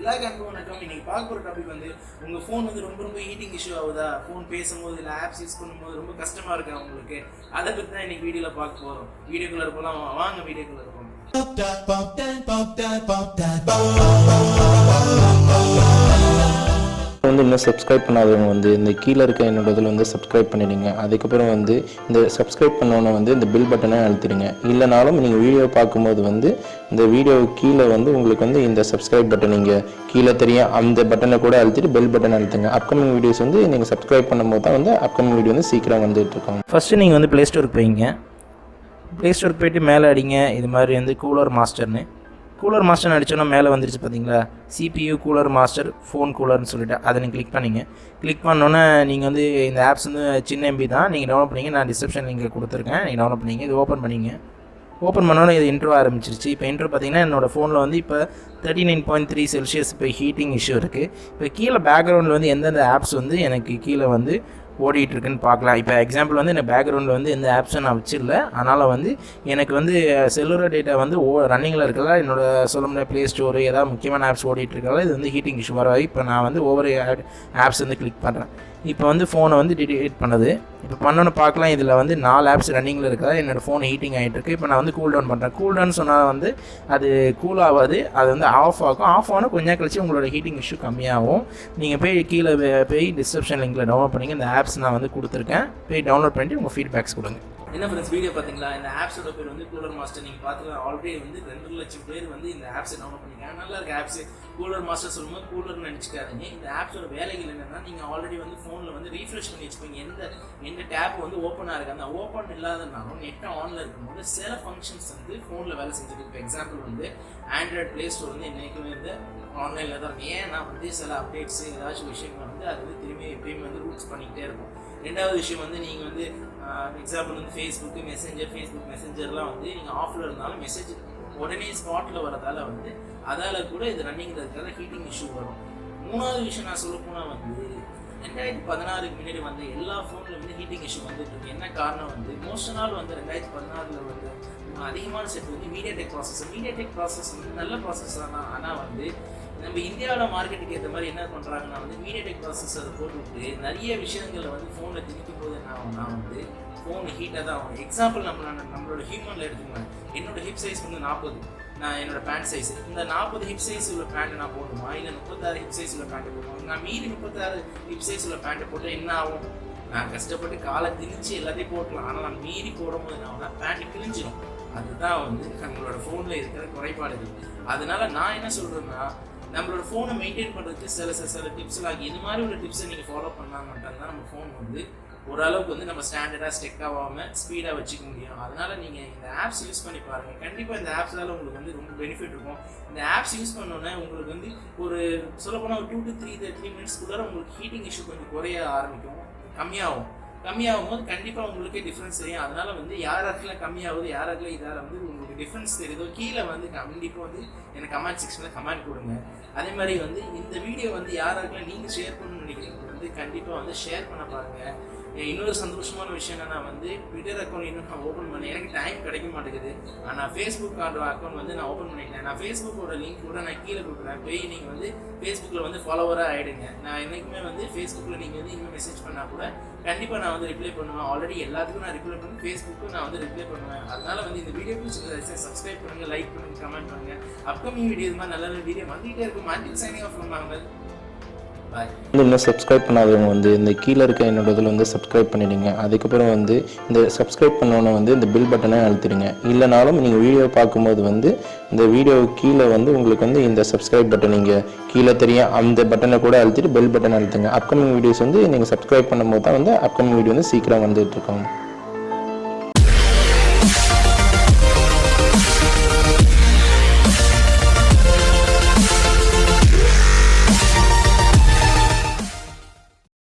எல்லாருக்கும் வணக்கம். இன்னைக்கு பார்க்க போகிற டாபிக் வந்து உங்கள் ஃபோன் வந்து ரொம்ப ஹீட்டிங் இஷ்யூ ஆகுதா, ஃபோன் பேசும்போது இல்லை ஆப்ஸ் யூஸ் பண்ணும்போது ரொம்ப கஷ்டமாக இருக்கா உங்களுக்கு, அதை பற்றி தான் இன்னைக்கு வீடியோவில் பார்க்க போகிறோம். வீடியோக்குள்ளே இருப்போம், வாங்க வீடியோக்குள்ளே இருப்போம். வந்து இன்னும் சப்ஸ்கிரைப் பண்ணாதவங்க வந்து இந்த கீழே இருக்க என்னோட இதில் வந்து சப்ஸ்கிரைப் பண்ணிடுங்க. அதுக்கப்புறம் வந்து இந்த சப்ஸ்கிரைப் பண்ணோன்னே வந்து இந்த பில் பட்டனை அழுத்திடுங்க. இல்லைனாலும் நீங்கள் வீடியோ பார்க்கும்போது வந்து இந்த வீடியோ கீழே வந்து உங்களுக்கு வந்து இந்த சப்ஸ்கிரைப் பட்டன் நீங்கள் கீழே தெரியும், அந்த பட்டனை கூட அழுத்திட்டு பெல் பட்டன் அழுத்துங்க. அப்கமிங் வீடியோஸ் வந்து நீங்கள் சப்ஸ்கிரைப் பண்ணும்போது தான் வந்து அப்கமிங் வீடியோ வந்து சீக்கிரம் வந்துட்டு இருக்கோம். ஃபஸ்ட்டு நீங்கள் வந்து ப்ளே ஸ்டோருக்கு போய்ங்க. ப்ளே ஸ்டோருக்கு போய்ட்டு மேலே அடிங்க, இது மாதிரி வந்து கூலர் மாஸ்டர்னு. கூலர் மாஸ்டர்னு அடித்தோன்னா மேலே வந்துருச்சு பார்த்தீங்களா, CPU கூலர் மாஸ்டர் ஃபோன் கூலர்னு சொல்லிட்டு அதை நீங்கள் கிளிக் பண்ணிங்க. கிளிக் பண்ணோன்னே நீங்கள் வந்து இந்த ஆப்ஸ் வந்து சின்ன MB தான், நீங்கள் டவுன்லோட் பண்ணிங்க. நான் டிஸ்கிரிப்ஷன் லிங்க் கொடுத்துருக்கேன், நீங்கள் டவுன்லோட் பண்ணிங்க. இது ஓப்பன் பண்ணிங்க. ஓப்பன் பண்ணோன்னே இது இன்ட்ரோ ஆரம்பிச்சிருச்சு. இப்போ இன்ட்ரோ பார்த்தீங்கன்னா என்னோடய ஃபோனில் வந்து இப்போ 39.3 செல்சியஸ் இப்போ ஹீட்டிங் இஷ்யூ இருக்குது. இப்போ கீழே பேக்ரவுண்டில் வந்து எந்தெந்த ஆப்ஸ் வந்து எனக்கு கீழே வந்து ஓடிட்டுருக்குன்னு பார்க்கலாம். இப்போ எக்ஸாம்பிள் வந்து எனக்கு பேக்ரவுண்டில் வந்து எந்த ஆப்ஸும் நான் வச்சிடல, அதனால் வந்து எனக்கு வந்து செல்லுலர் டேட்டா வந்து ரன்னிங்கில் இருக்கிறதா என்னோடய சொல்ல முடியாது. ப்ளே ஸ்டோரு ஏதாவது முக்கியமான ஆப்ஸ் ஓடிட்டுருக்கால இது வந்து ஹீட்டிங் இஷ்யூ வர. இப்போ நான் வந்து ஒவ்வொரு ஆப்ஸ் வந்து கிளிக் பண்ணுறேன். இப்போ வந்து ஃபோனை வந்து டிடெக்ட் பண்ணுது. இப்போ பண்ணோன்னு பார்க்கலாம், இதில் வந்து 4 ஆப்ஸ் ரன்னிங்கில் இருக்கிறதா என்னோடய ஃபோன் ஹீட்டிங் ஆகிட்டு இருக்குது. இப்போ நான் வந்து கூல் டவுன் பண்ணுறேன். கூல் டவுன் சொன்னால் வந்து அது கூல் ஆகாது, அது வந்து ஆஃப் ஆகும். ஆஃப் ஆனால் கொஞ்சம் கழிச்சு உங்களோட ஹீட்டிங் இஷ்யூ கம்மியாகும். நீங்கள் போய் கீழே போய் டிஸ்கிரிப்ஷன் லிங்கில் டவுன்லோட் பண்ணிங்க. இந்த ஆப்ஸ் நான் வந்து கொடுத்துருக்கேன், போய் டவுன்லோட் பண்ணிட்டு உங்கள் ஃபீட்பேக்ஸ் கொடுங்க. என்ன ஃப்ரெண்ட்ஸ், வீடியோ பார்த்தீங்களா? இந்த ஆப்ஸோட பேர் வந்து கூலர் மாஸ்டர். நீங்கள் பார்த்துக்கலாம், ஆல்ரெடி வந்து 2 லட்சம் பேர் வந்து இந்த ஆப்ஸை டவுன்லோட் பண்ணிக்கலாம். நல்லா இருக்க ஆப்ஸு. கூலர் மாஸ்டர் சொல்லும்போது கூலர்னு நினச்சிக்காதீங்க. இந்த ஆப்ஸோட வேலைகள் என்னென்னா, நீங்கள் ஆல்ரெடி வந்து ஃபோனில் வந்து ரீஃப்ரெஷ் பண்ணி வச்சுக்கோங்க. எந்த டேப் வந்து ஓப்பனாக இருக்குது, அந்த ஓப்பன் இல்லாதனாலும் நெட்டை ஆனில் இருக்கும்போது சில ஃபங்க்ஷன்ஸ் வந்து ஃபோனில் வேலை செஞ்சுருக்கு. இப்போ எக்ஸாம்பிள் வந்து ஆண்ட்ராய்ட் ப்ளே ஸ்டோர் வந்து என்றைக்குமே வந்து ஆன்லைனில் தான். ஏன்னா வந்து சில அப்டேட்ஸு ஏதாச்சும் விஷயங்கள் வந்து அது வந்து திரும்பி எப்பயுமே வந்து ரூட்ஸ் பண்ணிக்கிட்டே இருக்கும். ரெண்டாவது விஷயம் வந்து நீங்கள் வந்து எக்ஸாம்பிள் வந்து ஃபேஸ்புக் மெசேஞ்சர்லாம் வந்து நீங்கள் ஆஃபில் இருந்தாலும் மெசேஜ் உடனே ஸ்பாட்டில் வரதால் வந்து அதால் கூட இது ரன்னிங்கில் இருக்கிறதால ஹீட்டிங் இஷ்யூ வரும். மூணாவது விஷயம் நான் சொல்ல போனால் வந்து 2016க்கு முன்னாடி வந்து எல்லா ஃபோனில் வந்து ஹீட்டிங் இஷ்யூ வந்துட்டு இருக்கு. என்ன காரணம் வந்து மோஸ்ட் நாள் வந்து 2016 வந்து அதிகமான செட் வந்து மீடியாடெக் ப்ராசஸ் வந்து நல்ல ப்ராசஸ் தான். ஆனால் வந்து நம்ம இந்தியாவில் மார்க்கெட்டுக்கு ஏற்ற மாதிரி என்ன பண்ணுறாங்கன்னா வந்து மீடியாடெக் ப்ராசஸ் அதை போட்டுவிட்டு நிறைய விஷயங்களை வந்து ஃபோனில் திணிக்கும் போது என்ன ஆகும்னா வந்து ஃபோன் ஹீட்டாக தான் ஆகும். எக்ஸாம்பிள் நம்மளோட ஹியூமனில் எடுத்துக்கோங்க. என்னோட ஹிப் சைஸ் வந்து 40, நான் என்னோட பேண்ட் சைஸ் இந்த 40 ஹிப் சைஸ் உள்ள பேண்ட்டை நான் போடுமா, இல்லை 36 ஹிப் சைஸ் உள்ள பேண்ட்டை போடுவோம். நான் மீறி 36 ஹிப் சைஸ் உள்ள பேண்ட்டை போட்டால் என்ன ஆகும்? நான் கஷ்டப்பட்டு காலை திணிச்சு எல்லாத்தையும் போட்டலாம், ஆனால் நான் மீறி போடும்போது என்ன ஆகும்னா பேண்ட்டு கிழிஞ்சிடும். அதுதான் வந்து நம்மளோட ஃபோனில் இருக்கிற குறைபாடுகள். அதனால நான் என்ன சொல்கிறேன்னா, நம்மளோட ஃபோனை மெயின்டைன் பண்ணுறதுக்கு சில டிப்ஸ்லாம் இது மாதிரி உள்ள டிப்ஸை நீங்கள் ஃபாலோ பண்ணால் மட்டும்தான் நம்ம ஃபோன் வந்து ஓரளவுக்கு வந்து நம்ம ஸ்டாண்டர்டாக ஸ்டெக் ஆகாமல் ஸ்பீடாக வச்சுக்க முடியும். அதனால் நீங்கள் இந்த ஆப்ஸ் யூஸ் பண்ணி பாருங்கள். கண்டிப்பாக இந்த ஆப்ஸால் உங்களுக்கு வந்து ரொம்ப பெனிஃபிட் இருக்கும். இந்த ஆப்ஸ் யூஸ் பண்ணோன்னே உங்களுக்கு வந்து ஒரு சொல்லப்போனால் ஒரு 2 to 3 மினிட்ஸ்க்குள்ளார உங்களுக்கு ஹீட்டிங் இஷ்யூ கொஞ்சம் குறைய ஆரம்பிக்கும், கம்மியாகும் போது கண்டிப்பாக உங்களுக்கே டிஃப்ரென்ஸ் தெரியும். அதனால் வந்து யாராருக்கெல்லாம் கம்மியாகுது, யாராருக்கெல்லாம் இதால் வந்து உங்களுக்கு டிஃப்ரென்ஸ் தெரியுதோ கீழே வந்து கண்டிப்பாக வந்து எனக்கு கமெண்ட் செக்ஷனில் கமெண்ட் கொடுங்க. அதே மாதிரி வந்து இந்த வீடியோ வந்து யாராருக்கெல்லாம் நீங்கள் ஷேர் பண்ணணும்னு நினைக்கிறீங்க வந்து கண்டிப்பாக வந்து ஷேர் பண்ண பாருங்கள். இன்னொரு சந்தோஷமான விஷயம் என்னன்னா வந்து ட்விட்டர் அக்கௌண்ட் இன்னும் நான் ஓப்பன் பண்ணேன், எனக்கு டைம் கிடைக்க மாட்டேங்குது. ஆனால் ஃபேஸ்புக் அக்கௌண்ட் வந்து நான் ஓப்பன் பண்ணிட்டேன். நான் ஃபேஸ்புக்கோட லிங்க் கூட நான் கீழே கொடுக்குறேன், போய் நீங்கள் வந்து ஃபேஸ்புக்கில் வந்து ஃபாலோவராக ஆகிடுங்க. நான் என்றைக்குமே வந்து ஃபேஸ்புக்கில் நீங்கள் வந்து இன்னும் மெசேஜ் பண்ணால் கூட கண்டிப்பாக நான் வந்து ரிப்ளை பண்ணுவேன். ஆல்ரெடி எல்லாத்துக்கும் நான் ரிப்ளை பண்ணி ஃபேஸ்புக்கும் நான் வந்து ரிப்ளை பண்ணுவேன். அதனால வந்து இந்த வீடியோ பிடிச்சி சப்ஸ்கிரைப் பண்ணுங்கள், லைக் பண்ணுங்கள், கமெண்ட் பண்ணுங்கள். அப்கமிங் வீடியோ இது மாதிரி நல்ல வீடியோ வந்துகிட்டே இருக்கும். மார்க்கெட் சைனிங் ஆஃப் பண்ணாங்க. வந்து இன்னும் சப்ஸ்கிரைப் பண்ணாதவங்க வந்து இந்த கீழே இருக்க என்னோட இதில் வந்து சப்ஸ்கிரைப் பண்ணிடுங்க. அதுக்கப்புறம் வந்து இந்த சப்ஸ்கிரைப் பண்ணோன்னே வந்து இந்த பில் பட்டனை அழுத்திடுங்க. இல்லைனாலும் நீங்கள் வீடியோ பார்க்கும்போது வந்து இந்த வீடியோ கீழே வந்து உங்களுக்கு வந்து இந்த சப்ஸ்கிரைப் பட்டன் நீங்கள் கீழே தெரியும், அந்த பட்டனை கூட அழுத்திட்டு பெல் பட்டன் அழுத்துங்க. அப்கமிங் வீடியோஸ் வந்து நீங்கள் சப்ஸ்கிரைப் பண்ணும்போது தான் வந்து அப்கமிங் வீடியோ வந்து சீக்கிரம் வந்துட்டு இருக்கோம்.